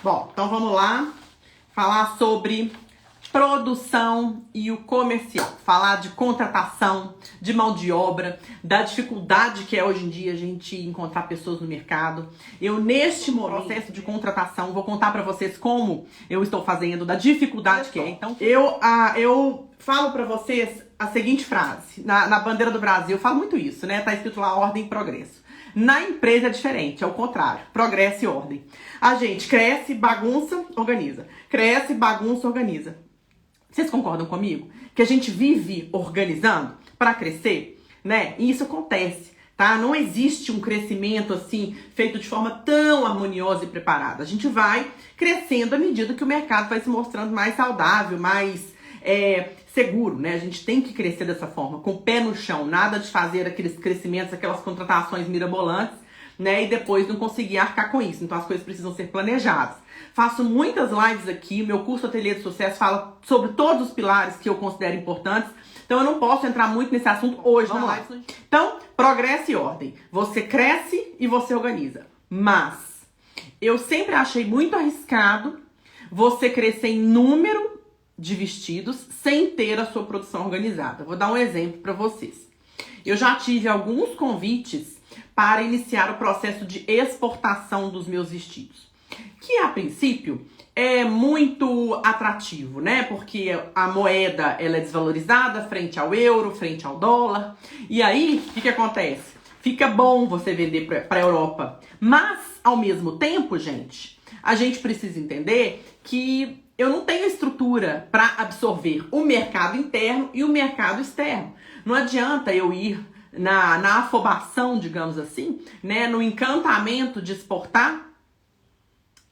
Bom, então vamos lá falar sobre produção e o comercial. Falar de contratação, de mão de obra, da dificuldade que é hoje em dia a gente encontrar pessoas no mercado. Eu, neste processo de contratação, vou contar pra vocês como eu estou fazendo, da dificuldade que é. Então, eu falo pra vocês a seguinte frase. Na bandeira do Brasil, eu falo muito isso, né? Tá escrito lá ordem e progresso. Na empresa é diferente, é o contrário. Progresso e ordem. A gente cresce, bagunça, organiza. Cresce, bagunça, organiza. Vocês concordam comigo? Que a gente vive organizando para crescer, né? E isso acontece, tá? Não existe um crescimento assim, feito de forma tão harmoniosa e preparada. A gente vai crescendo à medida que o mercado vai se mostrando mais saudável, mais seguro, né? A gente tem que crescer dessa forma, com o pé no chão. Nada de fazer aqueles crescimentos, aquelas contratações mirabolantes, né? E depois não conseguir arcar com isso. Então as coisas precisam ser planejadas. Faço muitas lives aqui, meu curso Ateliê de Sucesso fala sobre todos os pilares que eu considero importantes. Então eu não posso entrar muito nesse assunto hoje na live. Então, progresso e ordem. Você cresce e você organiza. Mas eu sempre achei muito arriscado você crescer em número de vestidos sem ter a sua produção organizada. Vou dar um exemplo para vocês. Eu já tive alguns convites para iniciar o processo de exportação dos meus vestidos, que a princípio é muito atrativo, né? Porque a moeda ela é desvalorizada frente ao euro, frente ao dólar. E aí, o que acontece? Fica bom você vender para a Europa. Mas, ao mesmo tempo, gente, a gente precisa entender que eu não tenho estrutura para absorver o mercado interno e o mercado externo. Não adianta eu ir na afobação, digamos assim, né, no encantamento de exportar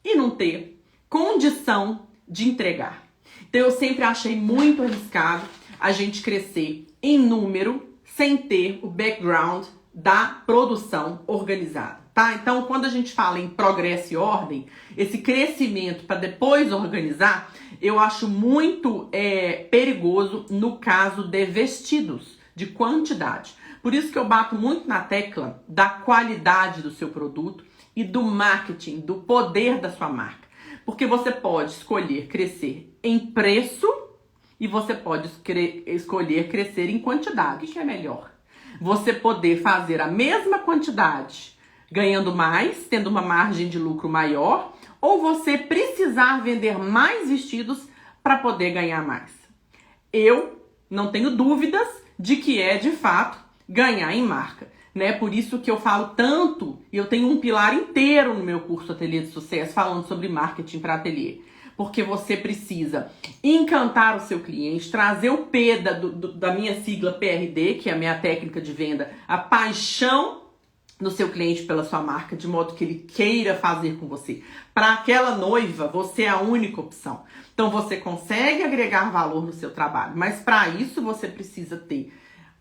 e não ter condição de entregar. Então eu sempre achei muito arriscado a gente crescer em número sem ter o background da produção organizada, tá? Então quando a gente fala em progresso e ordem, esse crescimento para depois organizar, eu acho muito perigoso no caso de vestidos, de quantidade. Por isso que eu bato muito na tecla da qualidade do seu produto e do marketing, do poder da sua marca. Porque você pode escolher crescer em preço e você pode escolher crescer em quantidade. O que é melhor? Você poder fazer a mesma quantidade ganhando mais, tendo uma margem de lucro maior, ou você precisar vender mais vestidos para poder ganhar mais. Eu não tenho dúvidas de que é, de fato, ganhar em marca, né? Por isso que eu falo tanto, e eu tenho um pilar inteiro no meu curso Ateliê de Sucesso falando sobre marketing para ateliê. Porque você precisa encantar o seu cliente, trazer o P da minha sigla PRD, que é a minha técnica de venda, a paixão no seu cliente pela sua marca, de modo que ele queira fazer com você. Para aquela noiva, você é a única opção. Então você consegue agregar valor no seu trabalho, mas para isso você precisa ter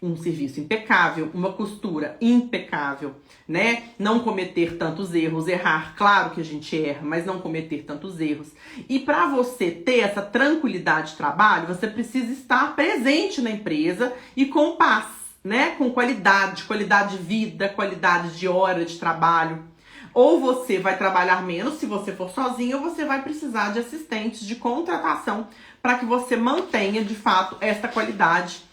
um serviço impecável, uma costura impecável, né? Não cometer tantos erros, errar, claro que a gente erra, mas não cometer tantos erros. E para você ter essa tranquilidade de trabalho, você precisa estar presente na empresa e com paz, né? Com qualidade de vida, qualidade de hora de trabalho. Ou você vai trabalhar menos se você for sozinho, ou você vai precisar de assistentes de contratação para que você mantenha, de fato, essa qualidade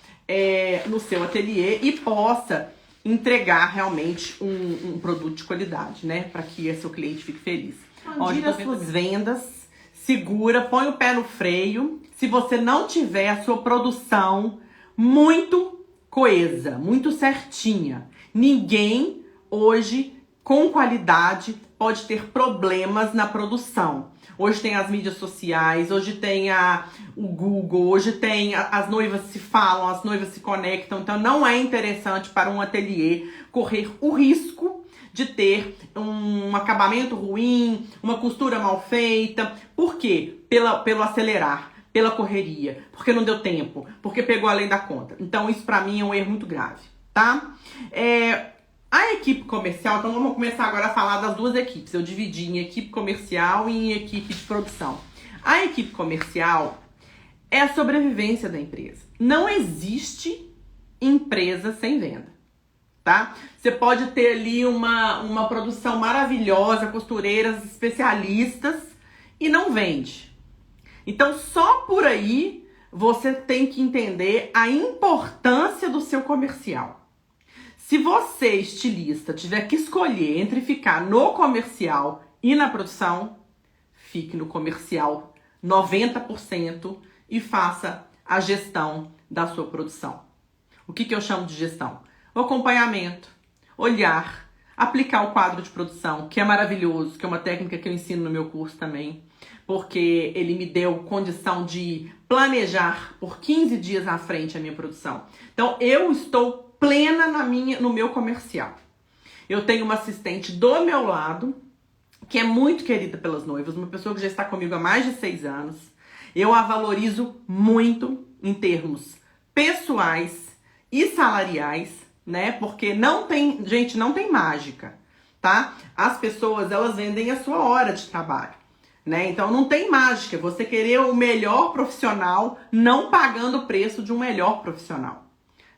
no seu ateliê e possa entregar realmente um produto de qualidade, né? Para que o seu cliente fique feliz. Tira as suas vendas, segura, põe o pé no freio. Se você não tiver a sua produção muito coesa, muito certinha, ninguém hoje com qualidade pode ter problemas na produção. Hoje tem as mídias sociais, hoje tem o Google, hoje tem as noivas se falam, as noivas se conectam. Então não é interessante para um ateliê correr o risco de ter um acabamento ruim, uma costura mal feita. Por quê? Pelo acelerar, pela correria, porque não deu tempo, porque pegou além da conta. Então isso para mim é um erro muito grave, tá? A equipe comercial, então vamos começar agora a falar das duas equipes. Eu dividi em equipe comercial e em equipe de produção. A equipe comercial é a sobrevivência da empresa. Não existe empresa sem venda, tá? Você pode ter ali uma produção maravilhosa, costureiras especialistas, e não vende. Então, só por aí você tem que entender a importância do seu comercial. Se você, estilista, tiver que escolher entre ficar no comercial e na produção, fique no comercial 90% e faça a gestão da sua produção. O que eu chamo de gestão? O acompanhamento, olhar, aplicar o quadro de produção, que é maravilhoso, que é uma técnica que eu ensino no meu curso também, porque ele me deu condição de planejar por 15 dias à frente a minha produção. Então, eu estou plena no meu comercial. Eu tenho uma assistente do meu lado, que é muito querida pelas noivas, uma pessoa que já está comigo há mais de 6 anos. Eu a valorizo muito em termos pessoais e salariais, né? Porque não tem mágica, tá? As pessoas, elas vendem a sua hora de trabalho, né? Então não tem mágica você querer o melhor profissional não pagando o preço de um melhor profissional,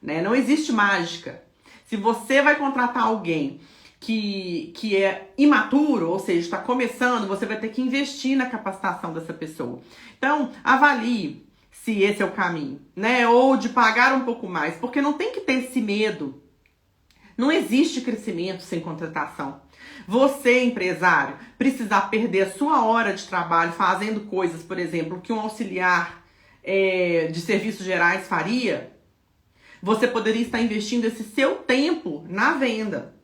né? Não existe mágica. Se você vai contratar alguém que é imaturo, ou seja, está começando, você vai ter que investir na capacitação dessa pessoa. Então, avalie se esse é o caminho, né? Ou de pagar um pouco mais, porque não tem que ter esse medo. Não existe crescimento sem contratação. Você, empresário, precisar perder a sua hora de trabalho fazendo coisas, por exemplo, que um auxiliar de serviços gerais faria, você poderia estar investindo esse seu tempo na venda.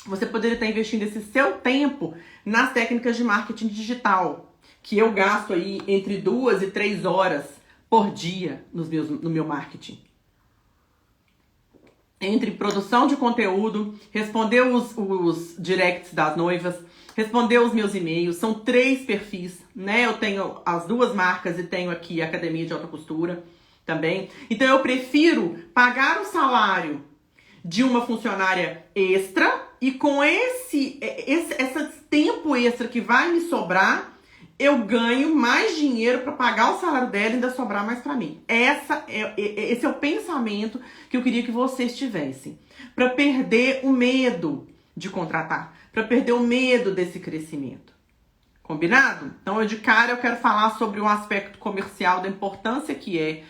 Você poderia estar investindo esse seu tempo nas técnicas de marketing digital, que eu gasto aí entre 2 e 3 horas por dia no meu marketing. Entre produção de conteúdo, responder os directs das noivas, responder os meus e-mails, são 3 perfis, né? Eu tenho as 2 marcas e tenho aqui a Academia de Alta Costura também. Então eu prefiro pagar o salário de uma funcionária extra e com esse tempo extra que vai me sobrar, eu ganho mais dinheiro para pagar o salário dela e ainda sobrar mais para mim. Esse é o pensamento que eu queria que vocês tivessem. Para perder o medo de contratar. Para perder o medo desse crescimento. Combinado? Então, de cara, eu quero falar sobre um aspecto comercial, da importância que é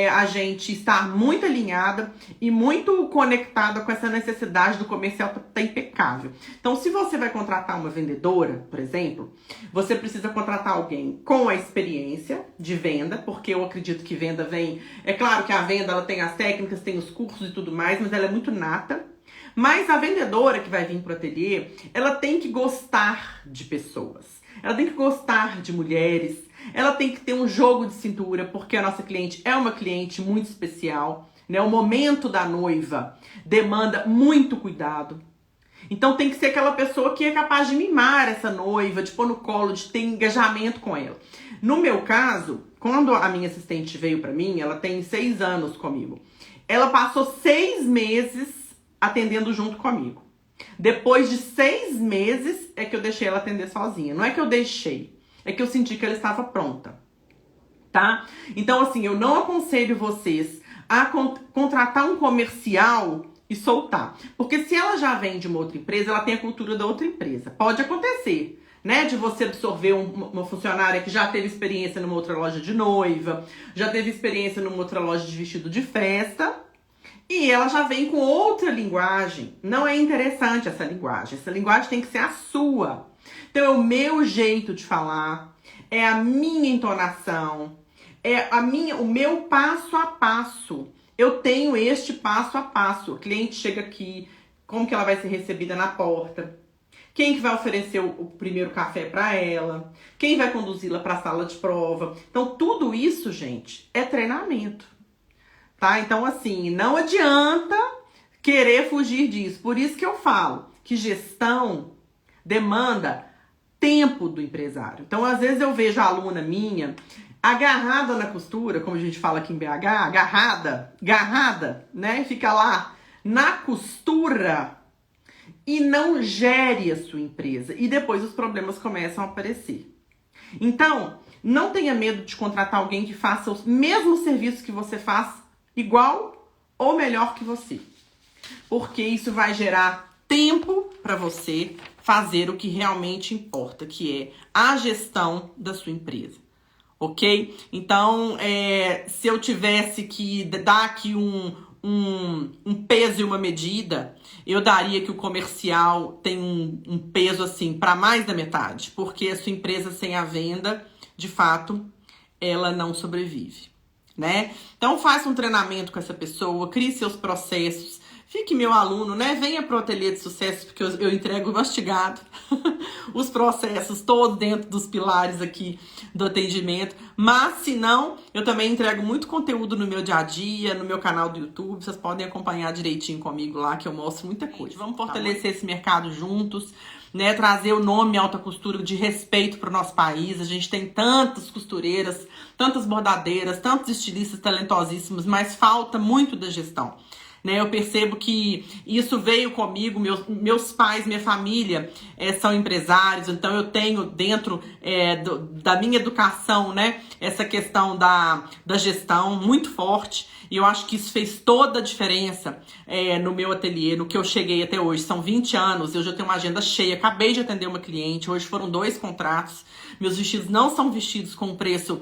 a gente estar muito alinhada e muito conectada com essa necessidade do comercial tá impecável. Então, se você vai contratar uma vendedora, por exemplo, você precisa contratar alguém com a experiência de venda, porque eu acredito que venda vem... É claro que a venda ela tem as técnicas, tem os cursos e tudo mais, mas ela é muito nata. Mas a vendedora que vai vir pro ateliê, ela tem que gostar de pessoas. Ela tem que gostar de mulheres. Ela tem que ter um jogo de cintura, porque a nossa cliente é uma cliente muito especial, né? O momento da noiva demanda muito cuidado. Então tem que ser aquela pessoa que é capaz de mimar essa noiva, de pôr no colo, de ter engajamento com ela. No meu caso, quando a minha assistente veio pra mim, ela tem 6 anos comigo. Ela passou 6 meses atendendo junto comigo. Depois de 6 meses é que eu deixei ela atender sozinha. Não é que eu deixei, é que eu senti que ela estava pronta, tá? Então, assim, eu não aconselho vocês a contratar um comercial e soltar. Porque se ela já vem de uma outra empresa, ela tem a cultura da outra empresa. Pode acontecer, né? De você absorver uma funcionária que já teve experiência numa outra loja de noiva, já teve experiência numa outra loja de vestido de festa, e ela já vem com outra linguagem. Não é interessante essa linguagem. Essa linguagem tem que ser a sua. Então é o meu jeito de falar, é a minha entonação, o meu passo a passo. Eu tenho este passo a passo. O cliente chega aqui, como que ela vai ser recebida na porta? Quem que vai oferecer o primeiro café para ela? Quem vai conduzi-la para a sala de prova? Então tudo isso, gente, é treinamento. Tá? Então, assim, não adianta querer fugir disso. Por isso que eu falo que gestão demanda tempo do empresário. Então, às vezes eu vejo a aluna minha agarrada na costura, como a gente fala aqui em BH, agarrada, né? Fica lá na costura e não gere a sua empresa. E depois os problemas começam a aparecer. Então, não tenha medo de contratar alguém que faça os mesmos serviços que você faz, igual ou melhor que você. Porque isso vai gerar tempo para você, fazer o que realmente importa, que é a gestão da sua empresa, ok? Então, se eu tivesse que dar aqui um peso e uma medida, eu daria que o comercial tem um peso assim para mais da metade, porque a sua empresa sem a venda, de fato, ela não sobrevive, né? Então faça um treinamento com essa pessoa, crie seus processos, fique meu aluno, né? Venha pro Ateliê de Sucesso, porque eu entrego mastigado os processos todos dentro dos pilares aqui do atendimento. Mas, se não, eu também entrego muito conteúdo no meu dia a dia, no meu canal do YouTube. Vocês podem acompanhar direitinho comigo lá, que eu mostro muita coisa. Vamos fortalecer esse mercado juntos, né? Trazer o nome alta costura de respeito para o nosso país. A gente tem tantas costureiras, tantas bordadeiras, tantos estilistas talentosíssimos, mas falta muito da gestão. Né, eu percebo que isso veio comigo, meus pais, minha família são empresários, então eu tenho dentro da minha educação, né, essa questão da gestão muito forte, e eu acho que isso fez toda a diferença no meu ateliê, no que eu cheguei até hoje. São 20 anos, eu já tenho uma agenda cheia, acabei de atender uma cliente, hoje foram 2 contratos, meus vestidos não são vestidos com preço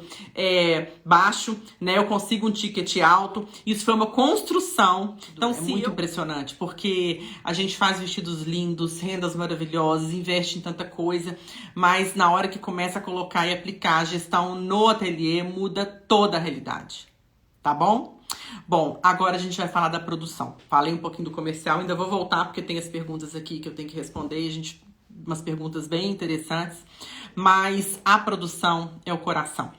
baixo, né, eu consigo um ticket alto, isso foi uma construção. Então, é muito impressionante, porque a gente faz vestidos lindos, rendas maravilhosas, investe em tanta coisa, mas na hora que começa a colocar e aplicar a gestão no ateliê, muda toda a realidade, tá bom? Bom, agora a gente vai falar da produção. Falei um pouquinho do comercial, ainda vou voltar porque tem as perguntas aqui que eu tenho que responder, umas perguntas bem interessantes, mas a produção é o coração,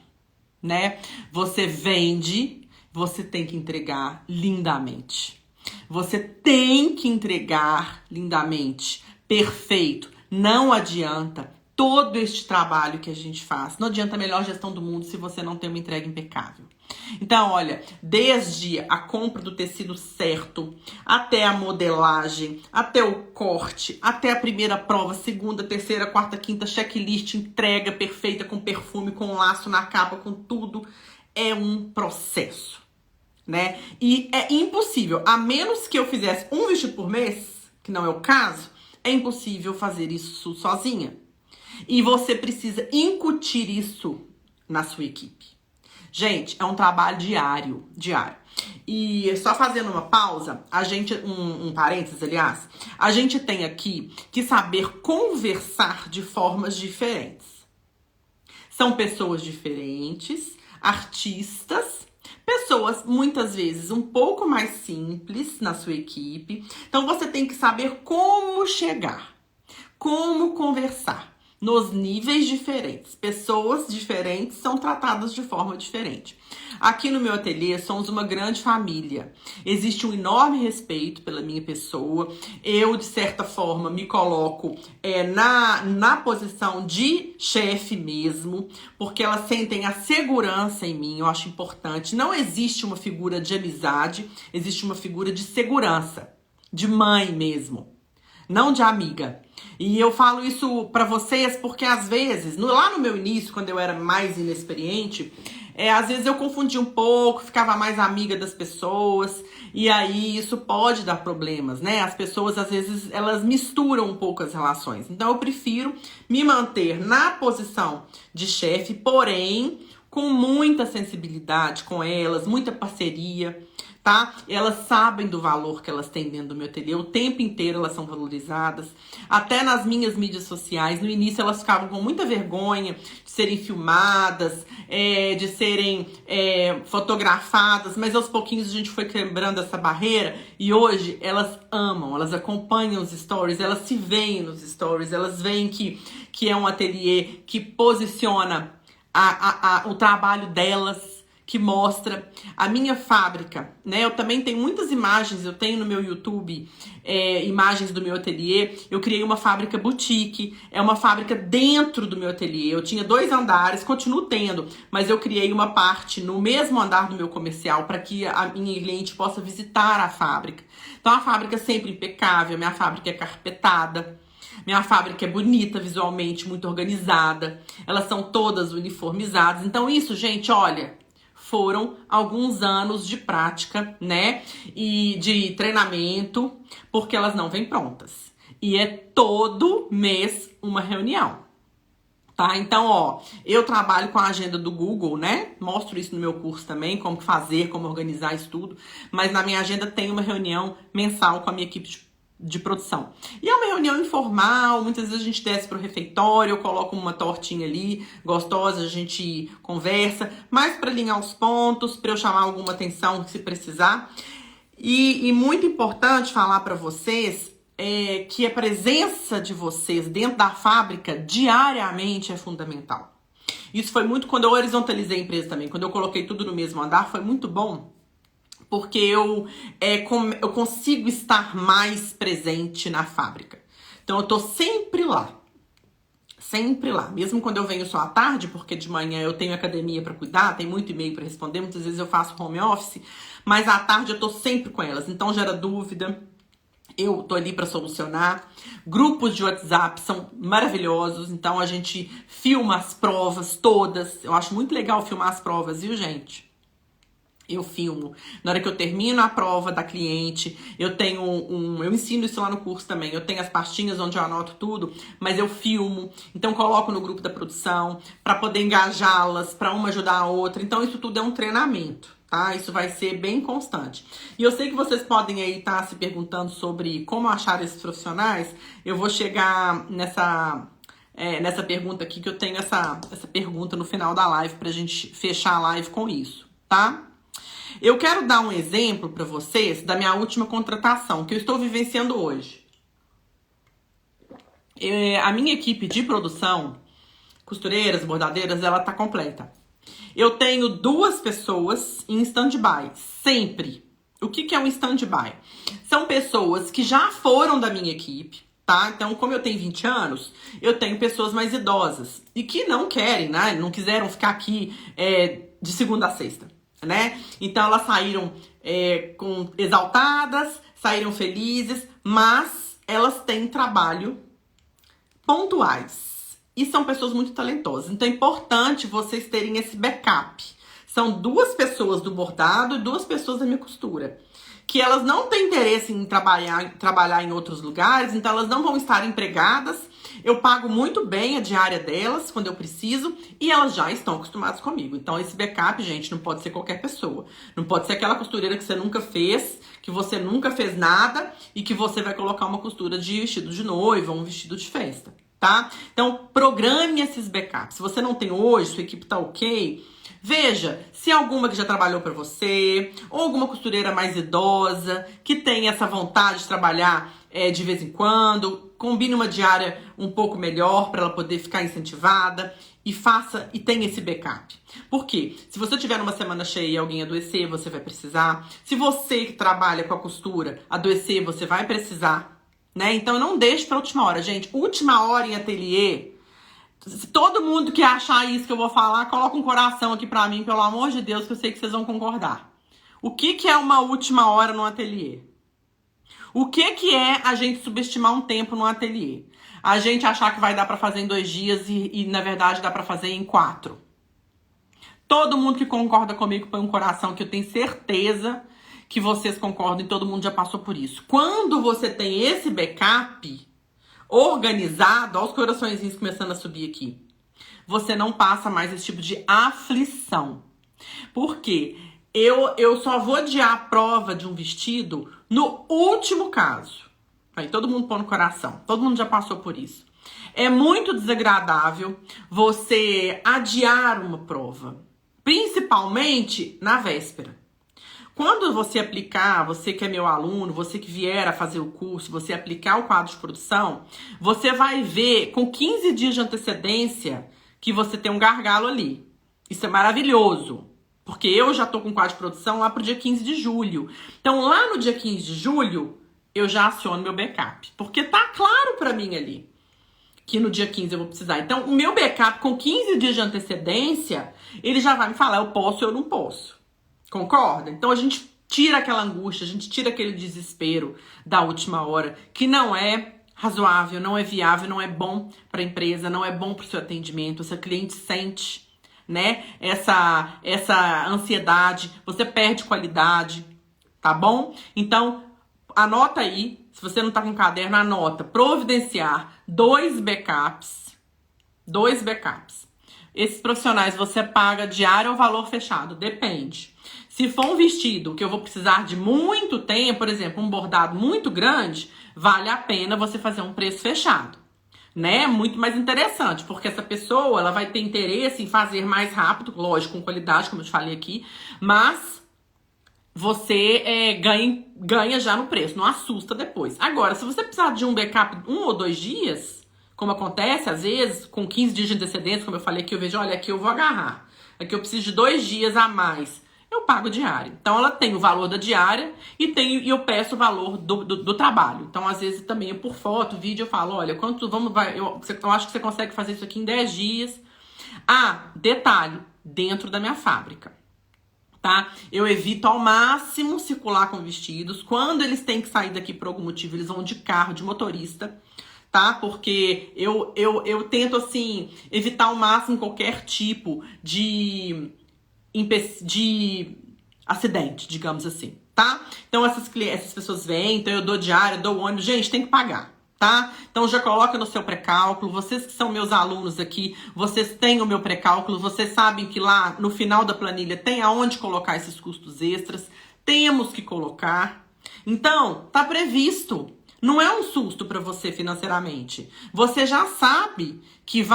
né? Você vende, você tem que entregar lindamente. Você tem que entregar lindamente, perfeito. Não adianta todo este trabalho que a gente faz. Não adianta a melhor gestão do mundo se você não tem uma entrega impecável. Então, olha, desde a compra do tecido certo, até a modelagem, até o corte, até a primeira prova, segunda, terceira, quarta, quinta, checklist, entrega perfeita com perfume, com laço na capa, com tudo, é um processo. Né? E é impossível, a menos que eu fizesse um vestido por mês, que não é o caso, é impossível fazer isso sozinha. E você precisa incutir isso na sua equipe. Gente, é um trabalho diário. E só fazendo uma pausa, um parênteses, aliás, a gente tem aqui que saber conversar de formas diferentes. São pessoas diferentes, artistas, pessoas, muitas vezes, um pouco mais simples na sua equipe. Então, você tem que saber como chegar, como conversar nos níveis diferentes. Pessoas diferentes são tratadas de forma diferente. Aqui no meu ateliê, somos uma grande família. Existe um enorme respeito pela minha pessoa. Eu, de certa forma, me coloco na posição de chefe mesmo, porque elas sentem a segurança em mim, eu acho importante. Não existe uma figura de amizade, existe uma figura de segurança, de mãe mesmo, não de amiga. E eu falo isso pra vocês porque, às vezes, lá no meu início, quando eu era mais inexperiente, às vezes eu confundia um pouco, ficava mais amiga das pessoas, e aí isso pode dar problemas, né? As pessoas, às vezes, elas misturam um pouco as relações. Então, eu prefiro me manter na posição de chefe, porém, com muita sensibilidade com elas, muita parceria, tá? Elas sabem do valor que elas têm dentro do meu ateliê, o tempo inteiro elas são valorizadas, até nas minhas mídias sociais. No início elas ficavam com muita vergonha de serem filmadas, de serem fotografadas, mas aos pouquinhos a gente foi quebrando essa barreira e hoje elas amam, elas acompanham os stories, elas se veem nos stories, elas veem que é um ateliê que posiciona o trabalho delas, que mostra a minha fábrica, né? Eu também tenho muitas imagens, eu tenho no meu YouTube imagens do meu ateliê. Eu criei uma fábrica boutique, é uma fábrica dentro do meu ateliê. Eu tinha 2 andares, continuo tendo, mas eu criei uma parte no mesmo andar do meu comercial para que a minha cliente possa visitar a fábrica. Então a fábrica é sempre impecável, minha fábrica é carpetada. Minha fábrica é bonita visualmente, muito organizada. Elas são todas uniformizadas. Então isso, gente, olha, foram alguns anos de prática, né? E de treinamento, porque elas não vêm prontas. E é todo mês uma reunião. Tá? Então, ó, eu trabalho com a agenda do Google, né? Mostro isso no meu curso também, como fazer, como organizar isso tudo. Mas na minha agenda tem uma reunião mensal com a minha equipe de produção. E é uma reunião informal, muitas vezes a gente desce pro refeitório, eu coloco uma tortinha ali, gostosa, a gente conversa, mais para alinhar os pontos, para eu chamar alguma atenção se precisar. E muito importante falar para vocês que a presença de vocês dentro da fábrica diariamente é fundamental. Isso foi muito quando eu horizontalizei a empresa também, quando eu coloquei tudo no mesmo andar, foi muito bom, porque eu consigo estar mais presente na fábrica. Então eu tô sempre lá. Sempre lá, mesmo quando eu venho só à tarde, porque de manhã eu tenho academia para cuidar, tem muito e-mail para responder, muitas vezes eu faço home office, mas à tarde eu tô sempre com elas, então gera dúvida, eu tô ali para solucionar. Grupos de WhatsApp são maravilhosos, então a gente filma as provas todas, eu acho muito legal filmar as provas, viu, gente? Eu filmo. Na hora que eu termino a prova da cliente, eu tenho eu ensino isso lá no curso também. Eu tenho as pastinhas onde eu anoto tudo, mas eu filmo. Então coloco no grupo da produção para poder engajá-las, para uma ajudar a outra. Então isso tudo é um treinamento, tá? Isso vai ser bem constante. E eu sei que vocês podem aí estar se perguntando sobre como achar esses profissionais. Eu vou chegar nessa pergunta aqui, que eu tenho essa pergunta no final da live pra gente fechar a live com isso, tá? Eu quero dar um exemplo para vocês da minha última contratação, que eu estou vivenciando hoje. A minha equipe de produção, costureiras, bordadeiras, ela tá completa. Eu tenho 2 pessoas em stand-by, sempre. O que é um stand-by? São pessoas que já foram da minha equipe, tá? Então, como eu tenho 20 anos, eu tenho pessoas mais idosas e que não querem, né? Não quiseram ficar aqui de segunda a sexta, né? Então elas saíram exaltadas, saíram felizes, mas elas têm trabalho pontuais e são pessoas muito talentosas. Então é importante vocês terem esse backup. São 2 pessoas do bordado e 2 pessoas da minha costura, que elas não têm interesse em trabalhar em outros lugares, então elas não vão estar empregadas. Eu pago muito bem a diária delas quando eu preciso e elas já estão acostumadas comigo. Então esse backup, gente, não pode ser qualquer pessoa. Não pode ser aquela costureira que você nunca fez, que você nunca fez nada e que você vai colocar uma costura de vestido de noiva ou um vestido de festa, tá? Então programe esses backups. Se você não tem hoje, sua equipe tá ok, veja se alguma que já trabalhou para você, ou alguma costureira mais idosa, que tem essa vontade de trabalhar de vez em quando, combine uma diária um pouco melhor para ela poder ficar incentivada e tenha esse backup. Por quê? Se você tiver numa semana cheia e alguém adoecer, você vai precisar. Se você que trabalha com a costura adoecer, você vai precisar, né? Então não deixe para última hora, gente. Última hora em ateliê. Se todo mundo que achar isso que eu vou falar, coloca um coração aqui pra mim, pelo amor de Deus, que eu sei que vocês vão concordar. O que é uma última hora no ateliê? O que é a gente subestimar um tempo no ateliê? A gente achar que vai dar pra fazer em 2 dias e na verdade dá pra fazer em 4. Todo mundo que concorda comigo põe um coração, que eu tenho certeza que vocês concordam e todo mundo já passou por isso. Quando você tem esse backup organizado, olha os coraçõezinhos começando a subir aqui, você não passa mais esse tipo de aflição. Por quê? Eu só vou adiar a prova de um vestido no último caso. Aí todo mundo põe no coração, todo mundo já passou por isso. É muito desagradável você adiar uma prova, principalmente na véspera. Quando você aplicar, você que é meu aluno, você que vier a fazer o curso, você aplicar o quadro de produção, você vai ver com 15 dias de antecedência que você tem um gargalo ali. Isso é maravilhoso, porque eu já tô com o quadro de produção lá pro dia 15 de julho. Então lá no dia 15 de julho, eu já aciono meu backup, porque tá claro pra mim ali que no dia 15 eu vou precisar. Então o meu backup com 15 dias de antecedência, ele já vai me falar, eu posso ou eu não posso. Concorda? Então a gente tira aquela angústia, a gente tira aquele desespero da última hora, que não é razoável, não é viável, não é bom para a empresa, não é bom para o seu atendimento. O seu cliente sente, né, essa ansiedade, você perde qualidade, tá bom? Então anota aí, Se você não tá com caderno, anota. Providenciar 2 backups. 2 backups. Esses profissionais você paga diário ou valor fechado? Depende. Se for um vestido que eu vou precisar de muito tempo, por exemplo, um bordado muito grande, vale a pena você fazer um preço fechado, né? Muito mais interessante, porque essa pessoa ela vai ter interesse em fazer mais rápido, lógico, com qualidade, como eu te falei aqui, mas você ganha já no preço, não assusta depois. Agora, se você precisar de um backup 1 ou 2 dias, como acontece às vezes, com 15 dias de antecedência, como eu falei aqui, eu vejo, olha, aqui eu vou agarrar, aqui eu preciso de 2 dias a mais, eu pago diária. Então, ela tem o valor da diária e eu peço o valor do trabalho. Então, às vezes, também por foto, vídeo, eu falo, olha, eu acho que você consegue fazer isso aqui em 10 dias. Ah, detalhe, dentro da minha fábrica, tá? Eu evito ao máximo circular com vestidos. Quando eles têm que sair daqui por algum motivo, eles vão de carro, de motorista, tá? Porque eu tento, assim, evitar ao máximo qualquer tipo de acidente, digamos assim, tá? Então essas pessoas vêm, então eu dou diária, dou ônibus, gente, tem que pagar, tá? Então já coloca no seu pré-cálculo, vocês que são meus alunos aqui, vocês têm o meu pré-cálculo, vocês sabem que lá no final da planilha tem aonde colocar esses custos extras, temos que colocar, então tá previsto. Não é um susto para você financeiramente. Você já sabe que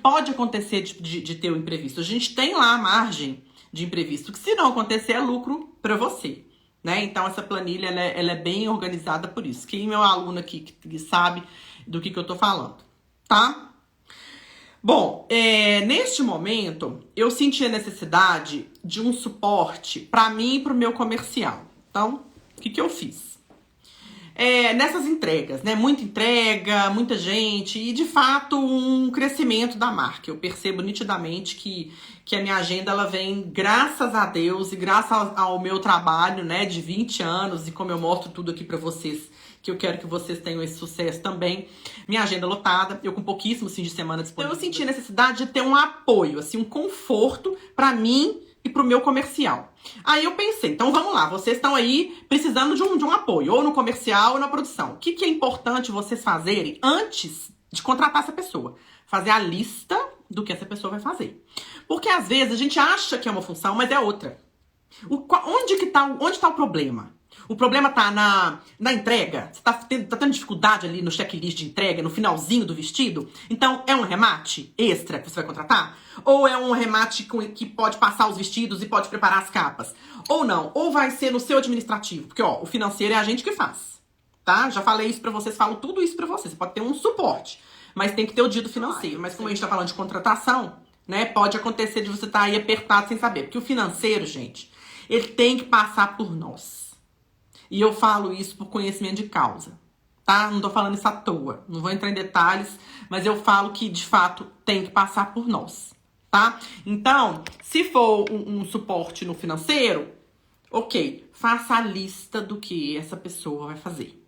pode acontecer de ter um imprevisto. A gente tem lá a margem de imprevisto, que se não acontecer é lucro para você, né? Então essa planilha ela é bem organizada por isso. Quem é meu aluno aqui que sabe do que eu tô falando, tá? Bom, neste momento eu senti a necessidade de um suporte para mim e para o meu comercial. Então, o que eu fiz? Nessas entregas, né? Muita entrega, muita gente e, de fato, um crescimento da marca. Eu percebo nitidamente que a minha agenda, ela vem, graças a Deus e graças ao meu trabalho, né, de 20 anos, e como eu mostro tudo aqui pra vocês, que eu quero que vocês tenham esse sucesso também. Minha agenda lotada, eu com pouquíssimos fins de semana disponíveis. Então, eu senti a necessidade de ter um apoio, assim, um conforto pra mim e pro meu comercial. Aí eu pensei, então vamos lá, vocês estão aí precisando de um apoio, ou no comercial ou na produção. O que é importante vocês fazerem antes de contratar essa pessoa? Fazer a lista do que essa pessoa vai fazer. Porque às vezes a gente acha que é uma função, mas é outra. Onde tá o problema? O problema tá na entrega? Você tá tendo dificuldade ali no checklist de entrega, no finalzinho do vestido? Então, é um remate extra que você vai contratar? Ou é um remate que pode passar os vestidos e pode preparar as capas? Ou não? Ou vai ser no seu administrativo? Porque, ó, o financeiro é a gente que faz, tá? Já falei isso pra vocês, falo tudo isso pra vocês. Você pode ter um suporte, mas tem que ter o dia do financeiro. Mas como a gente tá falando de contratação, né, pode acontecer de você estar aí apertado sem saber. Porque o financeiro, gente, ele tem que passar por nós. E eu falo isso por conhecimento de causa, tá? Não tô falando isso à toa. Não vou entrar em detalhes, mas eu falo que, de fato, tem que passar por nós, tá? Então, se for um suporte no financeiro, ok, faça a lista do que essa pessoa vai fazer.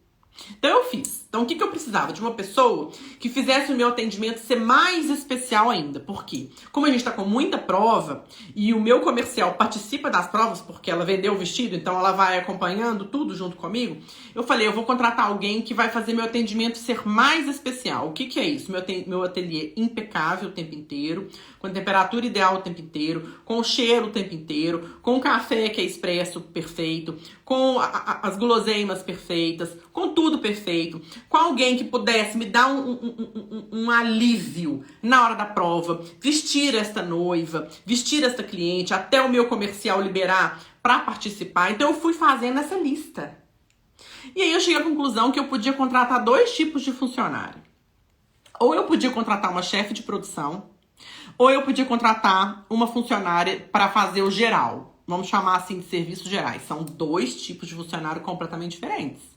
Então, eu fiz. Então, o que eu precisava? De uma pessoa que fizesse o meu atendimento ser mais especial ainda. Por quê? Como a gente tá com muita prova e o meu comercial participa das provas porque ela vendeu o vestido, então ela vai acompanhando tudo junto comigo, eu falei, eu vou contratar alguém que vai fazer meu atendimento ser mais especial. O que é isso? Meu ateliê impecável o tempo inteiro, com temperatura ideal o tempo inteiro, com cheiro o tempo inteiro, com café que é expresso perfeito, com as guloseimas perfeitas, com tudo perfeito, com alguém que pudesse me dar um alívio na hora da prova, vestir esta noiva, vestir esta cliente, até o meu comercial liberar para participar. Então eu fui fazendo essa lista. E aí eu cheguei à conclusão que eu podia contratar 2 tipos de funcionário. Ou eu podia contratar uma chefe de produção, ou eu podia contratar uma funcionária para fazer o geral. Vamos chamar assim de serviços gerais. São 2 tipos de funcionário completamente diferentes.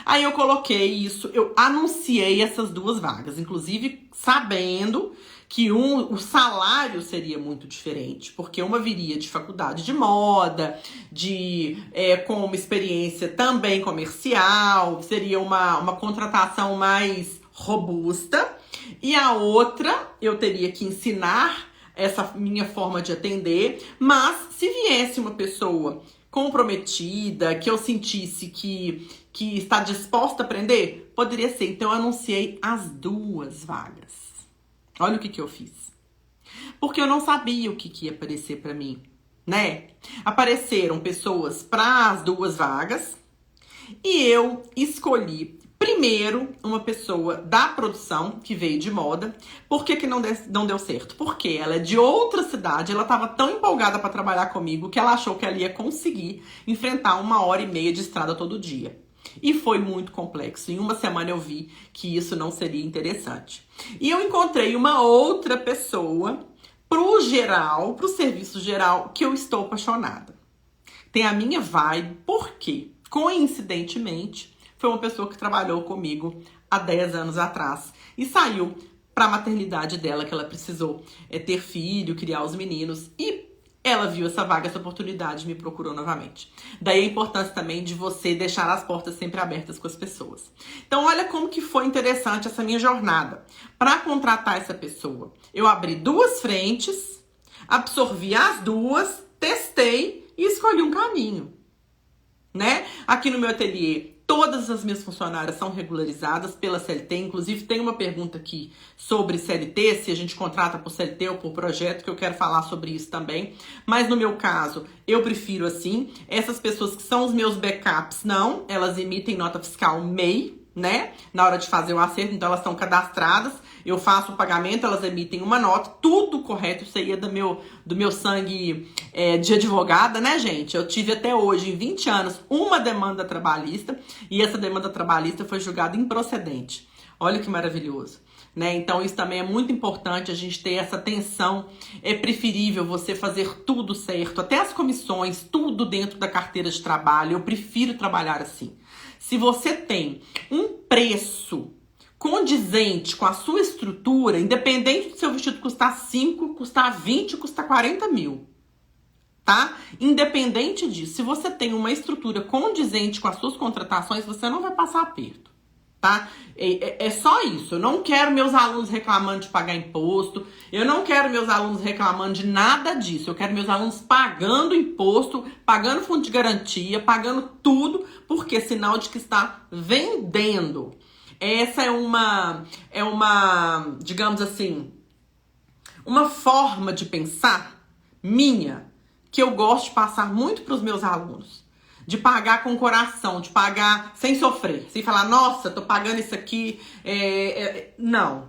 Aí eu coloquei isso, eu anunciei essas 2 vagas, inclusive sabendo que o salário seria muito diferente, porque uma viria de faculdade de moda, com uma experiência também comercial, seria uma contratação mais robusta, e a outra eu teria que ensinar essa minha forma de atender, mas se viesse uma pessoa comprometida, que eu sentisse que que está disposta a aprender? Poderia ser. Então, eu anunciei as 2 vagas. Olha o que eu fiz. Porque eu não sabia o que ia aparecer para mim, né? Apareceram pessoas para as 2 vagas e eu escolhi primeiro uma pessoa da produção que veio de moda. Por que não deu certo? Porque ela é de outra cidade, ela estava tão empolgada para trabalhar comigo que ela achou que ela ia conseguir enfrentar 1h30 de estrada todo dia. E foi muito complexo. Em uma semana eu vi que isso não seria interessante. E eu encontrei uma outra pessoa pro geral, pro serviço geral, que eu estou apaixonada. Tem a minha vibe, porque, coincidentemente, foi uma pessoa que trabalhou comigo há 10 anos atrás e saiu para a maternidade dela, que ela precisou ter filho, criar os meninos, e ela viu essa vaga, essa oportunidade, e me procurou novamente. Daí a importância também de você deixar as portas sempre abertas com as pessoas. Então, olha como que foi interessante essa minha jornada. Para contratar essa pessoa, eu abri 2 frentes, absorvi as 2, testei e escolhi um caminho, né? Aqui no meu ateliê, todas as minhas funcionárias são regularizadas pela CLT. Inclusive, tem uma pergunta aqui sobre CLT, se a gente contrata por CLT ou por projeto, que eu quero falar sobre isso também. Mas no meu caso, eu prefiro assim. Essas pessoas que são os meus backups, não. Elas emitem nota fiscal MEI, né? Na hora de fazer o acerto, então elas estão cadastradas. Eu faço o pagamento, elas emitem uma nota, tudo correto. Isso aí é do meu sangue de advogada, né, gente? Eu tive até hoje, em 20 anos, uma demanda trabalhista, e essa demanda trabalhista foi julgada improcedente. Olha que maravilhoso, né? Então isso também é muito importante, a gente ter essa atenção. É preferível você fazer tudo certo, até as comissões, tudo dentro da carteira de trabalho. Eu prefiro trabalhar assim. Se você tem um preço condizente com a sua estrutura, independente do seu vestido custar 5, custar 20, custar 40 mil, tá? Independente disso, se você tem uma estrutura condizente com as suas contratações, você não vai passar aperto, tá? É só isso. Eu não quero meus alunos reclamando de pagar imposto, eu não quero meus alunos reclamando de nada disso. Eu quero meus alunos pagando imposto, pagando fundo de garantia, pagando tudo, porque é sinal de que está vendendo. Essa é uma, digamos assim, uma forma de pensar minha, que eu gosto de passar muito para os meus alunos. De pagar com coração, de pagar sem sofrer, sem falar, nossa, tô pagando isso aqui. Não.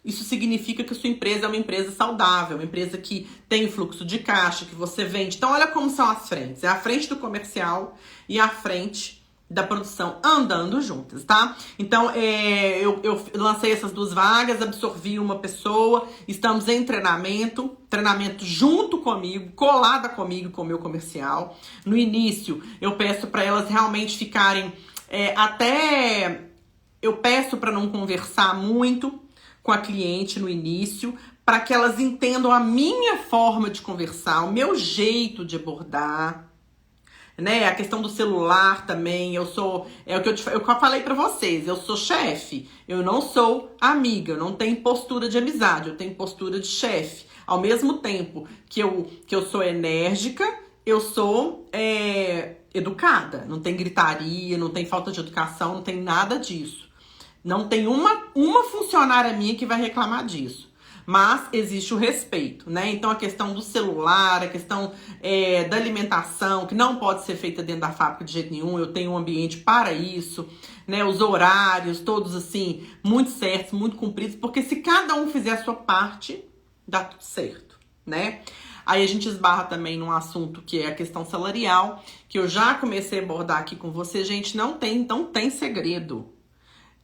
Isso significa que a sua empresa é uma empresa saudável, uma empresa que tem fluxo de caixa, que você vende. Então, olha como são as frentes. É a frente do comercial e a frente da produção andando juntas, tá? Então, eu lancei essas 2 vagas, absorvi uma pessoa, estamos em treinamento junto comigo, colada comigo com o meu comercial. No início, eu peço para elas realmente ficarem eu peço para não conversar muito com a cliente no início, para que elas entendam a minha forma de conversar, o meu jeito de abordar, né? A questão do celular também. Eu sou, é o que eu falei pra vocês, eu sou chefe, eu não sou amiga, eu não tenho postura de amizade, eu tenho postura de chefe. Ao mesmo tempo que eu sou enérgica, eu sou educada. Não tem gritaria, não tem falta de educação, não tem nada disso. Não tem uma funcionária minha que vai reclamar disso. Mas existe o respeito, né? Então a questão do celular, a questão da alimentação, que não pode ser feita dentro da fábrica de jeito nenhum. Eu tenho um ambiente para isso, né? Os horários, todos assim, muito certos, muito cumpridos. Porque se cada um fizer a sua parte, dá tudo certo, né? Aí a gente esbarra também num assunto que é a questão salarial, que eu já comecei a abordar aqui com você. Gente, não tem segredo.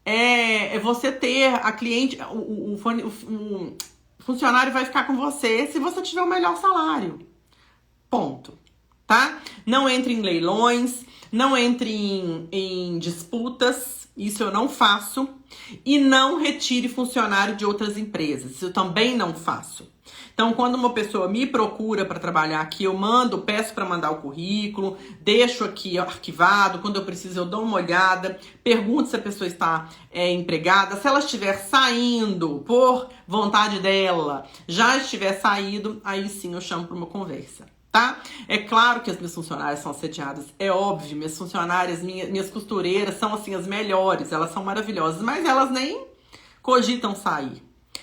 É você ter a cliente, o funcionário vai ficar com você se você tiver o melhor salário. Ponto. Tá? Não entre em leilões, não entre em disputas, isso eu não faço. E não retire funcionário de outras empresas, isso eu também não faço. Então, quando uma pessoa me procura para trabalhar aqui, eu peço para mandar o currículo, deixo aqui arquivado, quando eu preciso eu dou uma olhada, pergunto se a pessoa está empregada, se ela estiver saindo por vontade dela, já estiver saído, aí sim eu chamo para uma conversa, tá? É claro que as minhas funcionárias são assediadas, é óbvio, minhas funcionárias, minhas costureiras são assim as melhores, elas são maravilhosas, mas elas nem cogitam sair.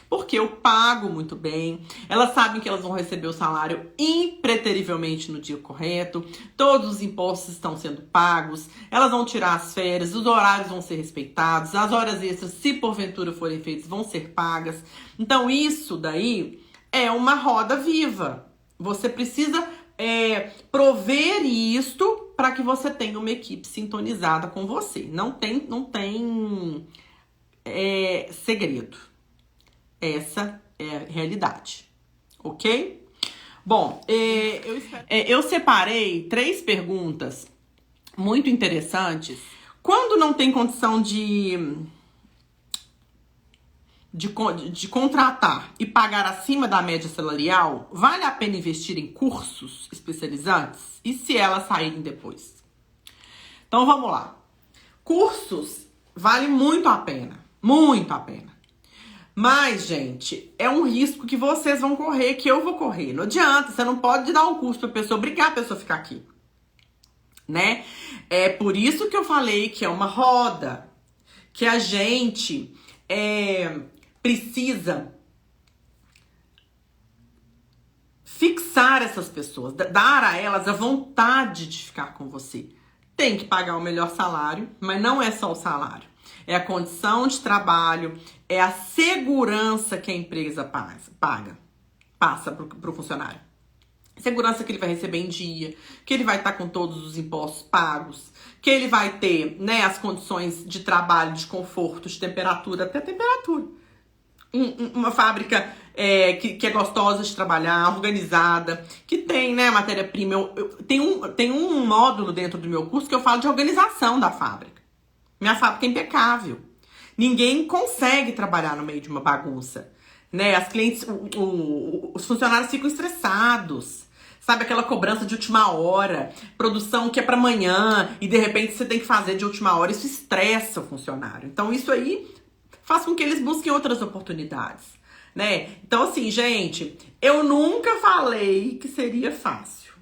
Porque eu pago muito bem, elas sabem que elas vão receber o salário impreterivelmente no dia correto, todos os impostos estão sendo pagos, elas vão tirar as férias, os horários vão ser respeitados, as horas extras, se porventura forem feitas, vão ser pagas. Então isso daí é uma roda viva. Você precisa prover isto para que você tenha uma equipe sintonizada com você. Não tem segredo. Essa é a realidade, ok? Bom, eu separei 3 perguntas muito interessantes. Quando não tem condição de contratar e pagar acima da média salarial, vale a pena investir em cursos especializantes? E se elas saírem depois? Então vamos lá. Cursos vale muito a pena, muito a pena. Mas, gente, é um risco que vocês vão correr, que eu vou correr. Não adianta, você não pode dar um curso pra pessoa, obrigar a pessoa a ficar aqui, né? É por isso que eu falei que é uma roda, que a gente precisa fixar essas pessoas, dar a elas a vontade de ficar com você. Tem que pagar o melhor salário, mas não é só o salário. É a condição de trabalho, é a segurança que a empresa passa pro funcionário. Segurança que ele vai receber em dia, que ele vai estar com todos os impostos pagos, que ele vai ter, né, as condições de trabalho, de conforto, de temperatura, até temperatura. Uma fábrica que é gostosa de trabalhar, organizada, que tem, né, matéria-prima. Tem um módulo dentro do meu curso que eu falo de organização da fábrica. Minha fábrica é impecável. Ninguém consegue trabalhar no meio de uma bagunça, né? As clientes, os funcionários ficam estressados. Sabe, aquela cobrança de última hora, produção que é para amanhã e de repente você tem que fazer de última hora. Isso estressa o funcionário. Então isso aí faz com que eles busquem outras oportunidades, né? Então assim, gente, eu nunca falei que seria fácil.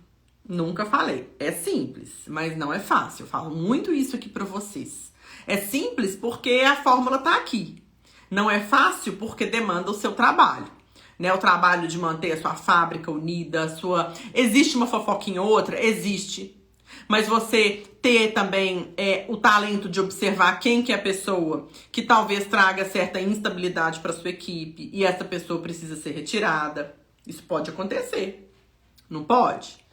Nunca falei. É simples, mas não é fácil. Eu falo muito isso aqui pra vocês. É simples porque a fórmula tá aqui. Não é fácil porque demanda o seu trabalho, né? O trabalho de manter a sua fábrica unida, Existe uma fofoquinha ou outra? Existe. Mas você ter também o talento de observar quem que é a pessoa que talvez traga certa instabilidade para sua equipe e essa pessoa precisa ser retirada. Isso pode acontecer. Não pode?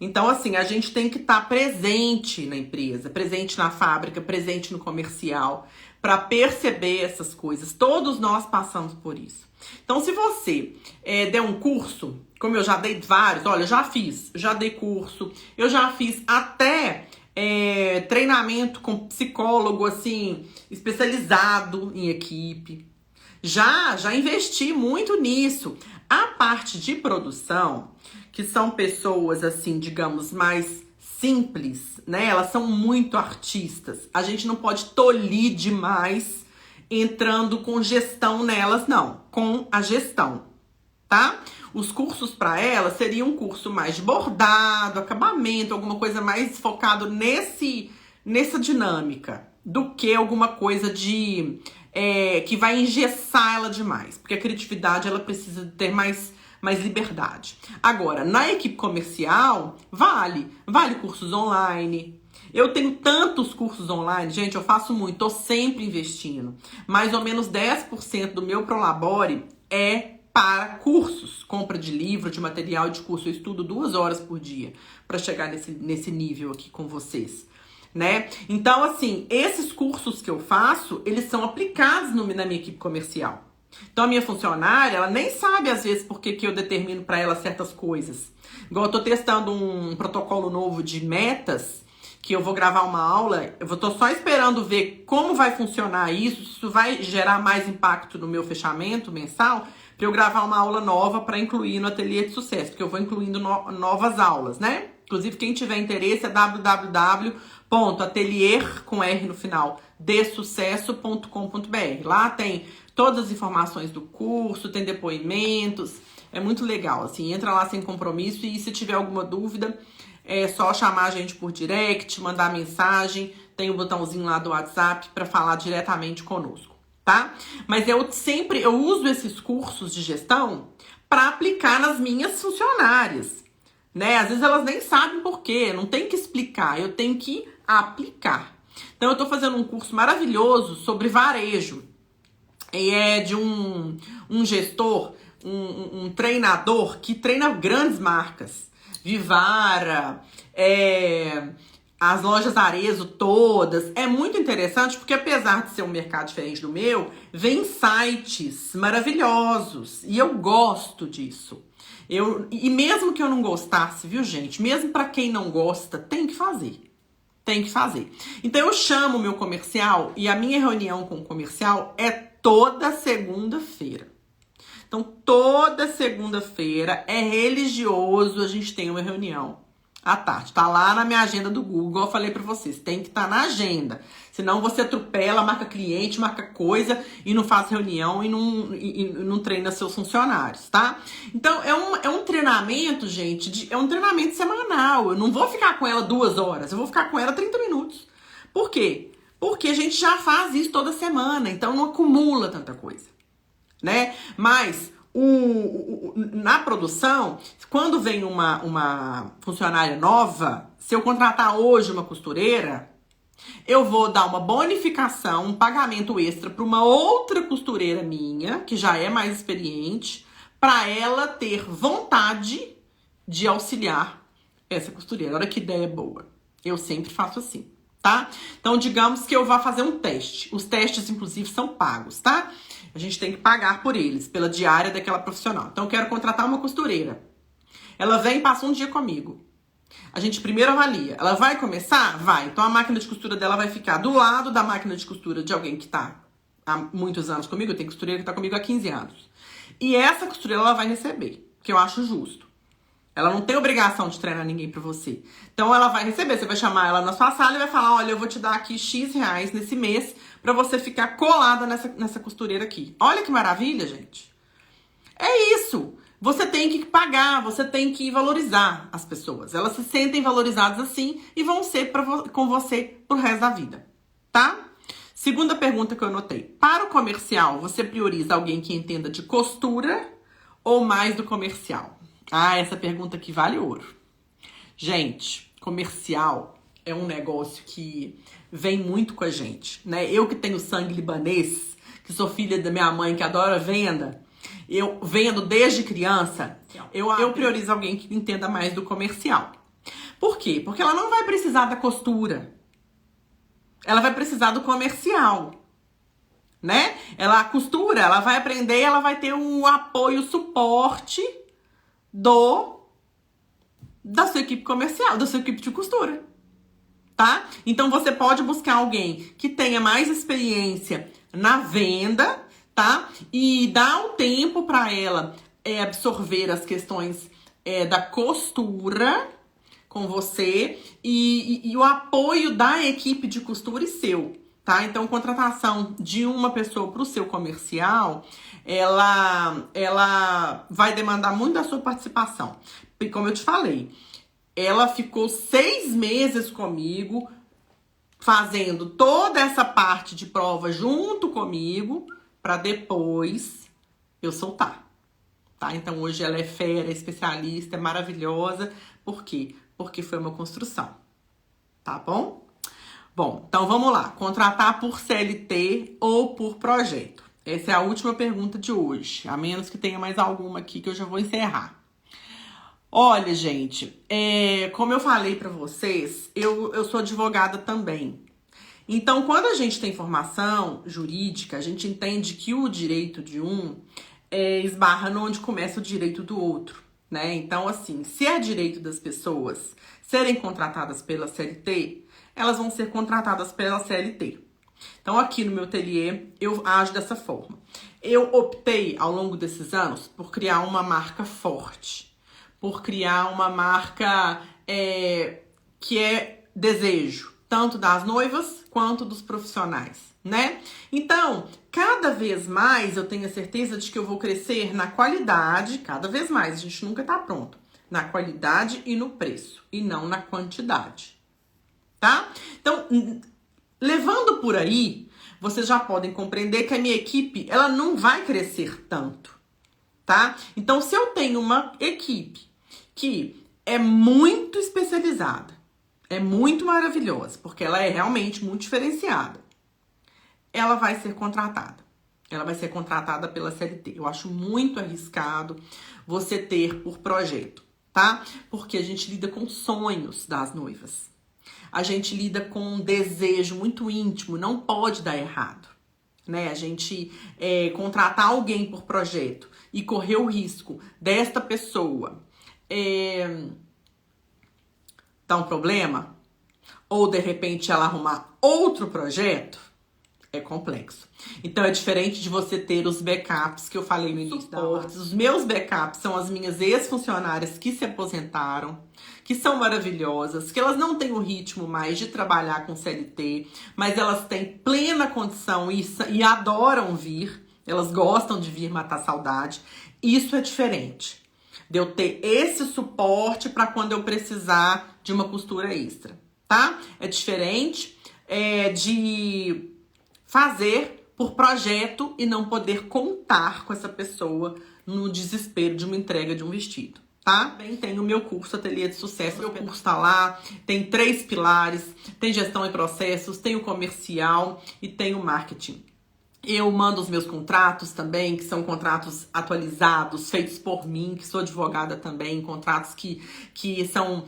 Então, assim, a gente tem que estar presente na empresa, presente na fábrica, presente no comercial, para perceber essas coisas. Todos nós passamos por isso. Então, se você der um curso, como eu já dei vários, olha, já dei curso, eu já fiz até treinamento com psicólogo, assim, especializado em equipe. Já investi muito nisso. A parte de produção, que são pessoas, assim, digamos, mais simples, né? Elas são muito artistas. A gente não pode tolir demais entrando com gestão nelas, não. Com a gestão, tá? Os cursos para elas seriam um curso mais de bordado, acabamento, alguma coisa mais focado nessa dinâmica, do que alguma coisa que vai engessar ela demais. Porque a criatividade, ela precisa ter mais liberdade. Agora, na equipe comercial, vale cursos online. Eu tenho tantos cursos online, gente, eu faço muito, tô sempre investindo. Mais ou menos 10% do meu Prolabore é para cursos, compra de livro, de material de curso. Eu estudo 2 horas por dia para chegar nesse nível aqui com vocês, né? Então, assim, esses cursos que eu faço, eles são aplicados na minha equipe comercial. Então, a minha funcionária, ela nem sabe, às vezes, por que eu determino para ela certas coisas. Igual eu tô testando um protocolo novo de metas, que eu vou gravar uma aula, eu tô só esperando ver como vai funcionar isso, se isso vai gerar mais impacto no meu fechamento mensal, para eu gravar uma aula nova para incluir no Ateliê de Sucesso, porque eu vou incluindo novas aulas, né? Inclusive, quem tiver interesse é www.atelier, com R no final, desucesso.com.br. Lá tem todas as informações do curso, tem depoimentos, É muito legal, assim, entra lá sem compromisso e se tiver alguma dúvida, é só chamar a gente por direct, mandar mensagem, tem o botãozinho lá do WhatsApp para falar diretamente conosco, tá? Mas eu uso esses cursos de gestão para aplicar nas minhas funcionárias, né? Às vezes elas nem sabem por quê, não tem que explicar, eu tenho que aplicar. Então eu tô fazendo um curso maravilhoso sobre varejo. E é de um gestor, um treinador que treina grandes marcas. Vivara, as lojas Arezzo todas. É muito interessante porque apesar de ser um mercado diferente do meu, vem sites maravilhosos. E eu gosto disso. E mesmo que eu não gostasse, viu, gente? Mesmo para quem não gosta, tem que fazer. Tem que fazer. Então eu chamo o meu comercial e a minha reunião com o comercial é toda segunda-feira. Então toda segunda-feira é religioso, a gente tem uma reunião à tarde. Tá lá na minha agenda do Google, igual eu falei pra vocês, tem que estar na agenda. Senão você atropela, marca cliente, marca coisa e não faz reunião e não treina seus funcionários, tá? Então é um treinamento, gente, é um treinamento semanal. Eu não vou ficar com ela 2 horas, eu vou ficar com ela 30 minutos. Por quê? Porque a gente já faz isso toda semana, então não acumula tanta coisa, né? Mas na produção, quando vem uma funcionária nova, se eu contratar hoje uma costureira, eu vou dar uma bonificação, um pagamento extra para uma outra costureira minha, que já é mais experiente, para ela ter vontade de auxiliar essa costureira. Olha que ideia boa. Eu sempre faço assim, tá? Então, digamos que eu vá fazer um teste. Os testes, inclusive, são pagos, tá? A gente tem que pagar por eles, pela diária daquela profissional. Então, eu quero contratar uma costureira. Ela vem e passa um dia comigo. A gente primeiro avalia. Ela vai começar? Vai. Então, a máquina de costura dela vai ficar do lado da máquina de costura de alguém que tá há muitos anos comigo. Eu tenho costureira que tá comigo há 15 anos. E essa costureira, ela vai receber, que eu acho justo. Ela não tem obrigação de treinar ninguém pra você. Então, ela vai receber. Você vai chamar ela na sua sala e vai falar, olha, eu vou te dar aqui X reais nesse mês pra você ficar colada nessa costureira aqui. Olha que maravilha, gente. É isso. Você tem que pagar, você tem que valorizar as pessoas. Elas se sentem valorizadas assim e vão ser com você pro resto da vida, tá? Segunda pergunta que eu anotei. Para o comercial, você prioriza alguém que entenda de costura ou mais do comercial? Ah, essa pergunta aqui vale ouro. Gente, comercial é um negócio que vem muito com a gente, né? Eu que tenho sangue libanês, que sou filha da minha mãe que adora venda, eu vendo desde criança, eu priorizo alguém que entenda mais do comercial. Por quê? Porque ela não vai precisar da costura. Ela vai precisar do comercial, né? A costura, ela vai aprender, ela vai ter um apoio, suporte da sua equipe comercial, da sua equipe de costura, tá? Então você pode buscar alguém que tenha mais experiência na venda, tá? E dar um tempo para ela absorver as questões da costura com você e o apoio da equipe de costura e seu, tá? Então, contratação de uma pessoa para o seu comercial, ela vai demandar muito da sua participação. E como eu te falei, ela ficou 6 meses comigo, fazendo toda essa parte de prova junto comigo, para depois eu soltar, tá? Então, hoje ela é fera, é especialista, é maravilhosa. Por quê? Porque foi uma construção, tá bom? Bom, então vamos lá. Contratar por CLT ou por projeto? Essa é a última pergunta de hoje, a menos que tenha mais alguma aqui que eu já vou encerrar. Olha, gente, como eu falei pra vocês, eu sou advogada também. Então, quando a gente tem formação jurídica, a gente entende que o direito de um esbarra onde começa o direito do outro, né? Então, assim, se é direito das pessoas serem contratadas pela CLT, elas vão ser contratadas pela CLT. Então, aqui no meu ateliê, eu ajo dessa forma. Eu optei, ao longo desses anos, por criar uma marca forte, por criar uma marca que é desejo, tanto das noivas quanto dos profissionais, né? Então, cada vez mais eu tenho a certeza de que eu vou crescer na qualidade, cada vez mais, a gente nunca tá pronto, na qualidade e no preço, e não na quantidade, tá? Então, levando por aí, vocês já podem compreender que a minha equipe, ela não vai crescer tanto, tá? Então, se eu tenho uma equipe que é muito especializada, é muito maravilhosa, porque ela é realmente muito diferenciada, ela vai ser contratada. Ela vai ser contratada pela CLT. Eu acho muito arriscado você ter por projeto, tá? Porque a gente lida com sonhos das noivas. A gente lida com um desejo muito íntimo, não pode dar errado, né? A gente contratar alguém por projeto e correr o risco desta pessoa dar um problema, ou de repente ela arrumar outro projeto, é complexo. Então é diferente de você ter os backups que eu falei no início da live. Os meus backups são as minhas ex-funcionárias que se aposentaram, que são maravilhosas, que elas não têm o ritmo mais de trabalhar com CLT, mas elas têm plena condição e adoram vir, elas gostam de vir matar saudade. Isso é diferente de eu ter esse suporte para quando eu precisar de uma costura extra, tá? É diferente de fazer por projeto e não poder contar com essa pessoa no desespero de uma entrega de um vestido, tá? Também tem o meu curso Ateliê de Sucesso. O meu curso tá lá, tem 3 pilares, tem gestão e processos, tem o comercial e tem o marketing. Eu mando os meus contratos também, que são contratos atualizados, feitos por mim, que sou advogada também, contratos que são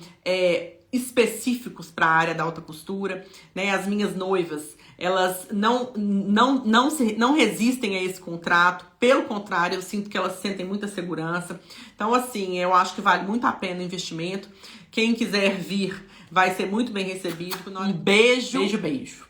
específicos para a área da alta costura, né? As minhas noivas, elas não resistem a esse contrato, pelo contrário, eu sinto que elas sentem muita segurança. Então, assim, eu acho que vale muito a pena o investimento. Quem quiser vir vai ser muito bem recebido. Um beijo, beijo, beijo.